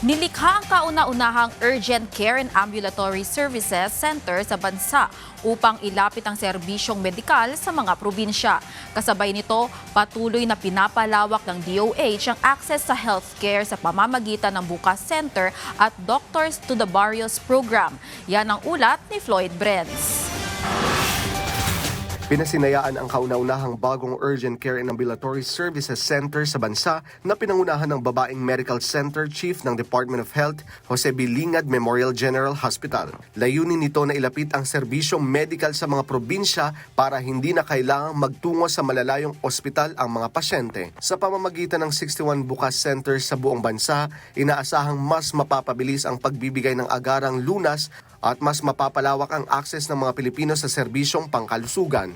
Nilikha ang kauna-unahang Urgent Care and Ambulatory Services Center sa bansa upang ilapit ang serbisyong medikal sa mga probinsya. Kasabay nito, patuloy na pinapalawak ng DOH ang access sa healthcare sa pamamagitan ng Bukas Center at Doctors to the Barrios program. Yan ang ulat ni Floyd Brenz. Pinasinayaan ang kauna-unahang bagong Urgent Care and Ambulatory Services Center sa bansa na pinangunahan ng babaeng Medical Center Chief ng Department of Health, Jose B. Lingad Memorial General Hospital. Layunin nito na ilapit ang serbisyong medical sa mga probinsya para hindi na kailangang magtungo sa malalayong ospital ang mga pasyente. Sa pamamagitan ng 61 Bukas Centers sa buong bansa, inaasahang mas mapapabilis ang pagbibigay ng agarang lunas at mas mapapalawak ang akses ng mga Pilipino sa serbisyong pangkalusugan.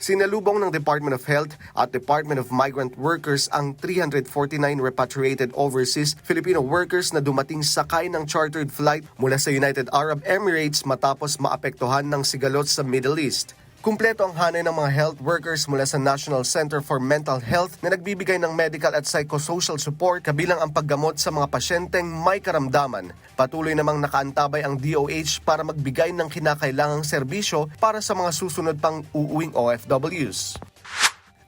Sinalubong ng Department of Health at Department of Migrant Workers ang 349 repatriated overseas Filipino workers na dumating sakay ng chartered flight mula sa United Arab Emirates matapos maapektuhan ng sigalot sa Middle East. Kumpleto ang hanay ng mga health workers mula sa National Center for Mental Health na nagbibigay ng medical at psychosocial support kabilang ang paggamot sa mga pasyenteng may karamdaman. Patuloy namang nakaantabay ang DOH para magbigay ng kinakailangang serbisyo para sa mga susunod pang uuwing OFWs.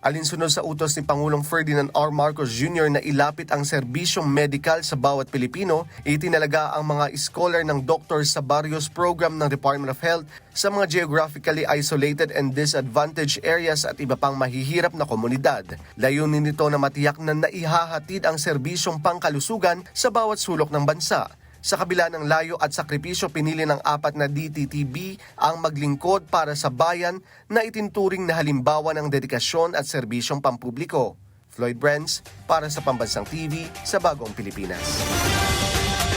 Alinsunod sa utos ni Pangulong Ferdinand R. Marcos Jr. na ilapit ang serbisyong medikal sa bawat Pilipino, itinalaga ang mga scholar ng Doctors sa Barrios program ng Department of Health sa mga geographically isolated and disadvantaged areas at iba pang mahihirap na komunidad. Layunin nito na matiyak na naihahatid ang serbisyong pangkalusugan sa bawat sulok ng bansa. Sa kabila ng layo at sakripisyo, pinili ng 4 na DTTB ang maglingkod para sa bayan na itinturing na halimbawa ng dedikasyon at serbisyong pampubliko. Floyd Brenz para sa Pambansang TV sa Bagong Pilipinas.